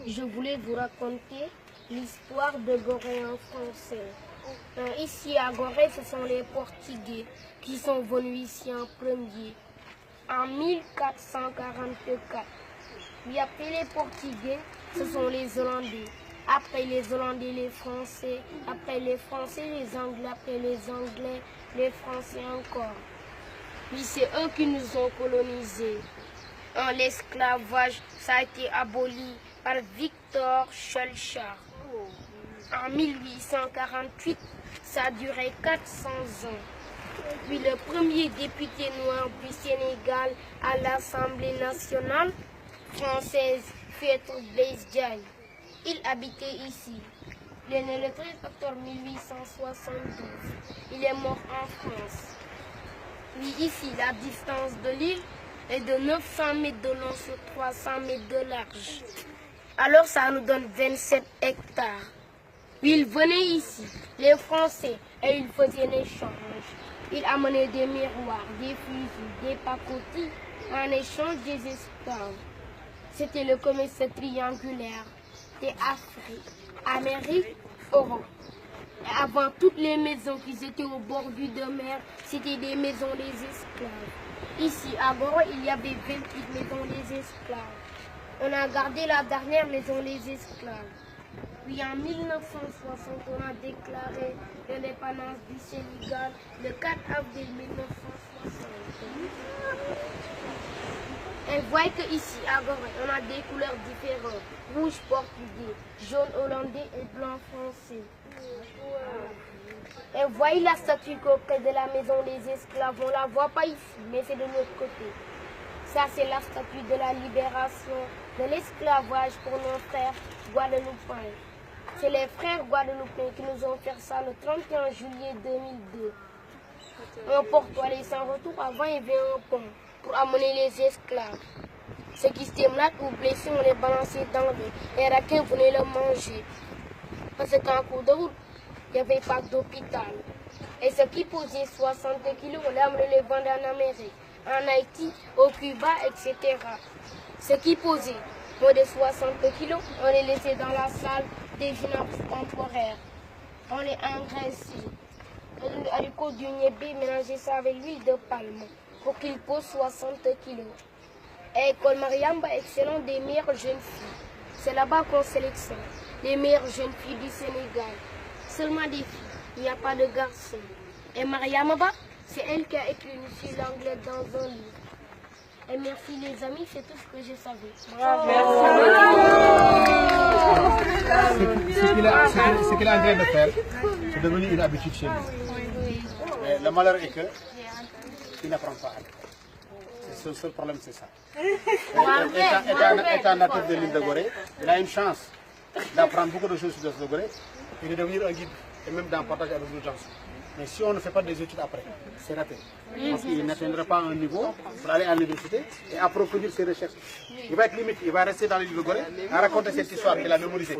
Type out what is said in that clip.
je voulais vous raconter l'histoire de Gorée en français. Ici à Gorée, ce sont les Portugais qui sont venus ici en premier, en 1444. Puis après les Portugais, ce sont les Hollandais. Après les Hollandais, les Français. Après les Français, les Anglais. Après les Anglais, les Français encore. Puis c'est eux qui nous ont colonisés. L'esclavage, ça a été aboli par Victor Schœlcher. En 1848, ça a duré 400 ans. Puis le premier député noir du Sénégal à l'Assemblée nationale française, Maître Blaise Diagne. Il habitait ici. Il est né le 13 octobre 1872. Il est mort en France. Puis ici, la distance de l'île est de 900 mètres de long sur 300 mètres de large. Alors ça nous donne 27 hectares. Puis ils venaient ici, les Français, et ils faisaient l'échange. Ils amenaient des miroirs, des fusils, des pacotis en échange des esclaves. C'était le commerce triangulaire des Afrique, Amérique, Europe. Et avant, toutes les maisons qui étaient au bord de mer, c'était des maisons des esclaves. Ici, à Gorée, il y avait 28 maisons des esclaves. On a gardé la dernière maison des esclaves. Puis en 1960, on a déclaré l'indépendance du Sénégal le 4 avril 1960. Et voyez qu'ici, à Gorée, on a des couleurs différentes. Rouge portugais, jaune hollandais et blanc français. Et voyez la statue près de la maison des esclaves. On ne la voit pas ici, mais c'est de l'autre côté. Ça, c'est la statue de la libération de l'esclavage pour nos frères guadeloupéens. C'est les frères guadeloupéens qui nous ont fait ça le 31 juillet 2002. Un porte aller sans retour. Avant, il y avait un pont pour amener les esclaves. Ceux qui étaient malades ou blessés, on les balançait dans l'eau. Les requins venaient le manger. Parce qu'en cours de route, il n'y avait pas d'hôpital. Et ceux qui posaient 60 kilos, on les amenait les vendre en Amérique, en Haïti, au Cuba, etc. Ceux qui posaient moins de 60 kilos, on les laissait dans la salle des gymnases temporaires. On les engraissait. Le haricot du niébé, mélanger ça avec l'huile de palme pour qu'ils posent 60 kilos. Et École Mariamba, excellent des meilleures jeunes filles. C'est là-bas qu'on sélectionne les meilleures jeunes filles du Sénégal. Seulement des filles, il n'y a pas de garçons. Et Mariamba, c'est elle qui a écrit une fille l'anglais dans un livre. Et merci les amis, c'est tout ce que je savais. Bravo. Ce qu'il est en train de faire, c'est devenu une habitude chez lui. Mais le malheur est qu'il n'apprend pas à l'école. Le seul problème, c'est ça. Étant natif de l'île de Gorée, il a une chance d'apprendre beaucoup de choses sur l'île de Gorée et de devenir un guide et même d'en partager avec d'autres gens. Mais si on ne fait pas des études après, c'est raté. Parce qu'il n'atteindra pas un niveau pour aller à l'université et approfondir ses recherches. Il va être limite, il va rester dans l'île de Gorée à raconter cette histoire qu'il a mémorisée.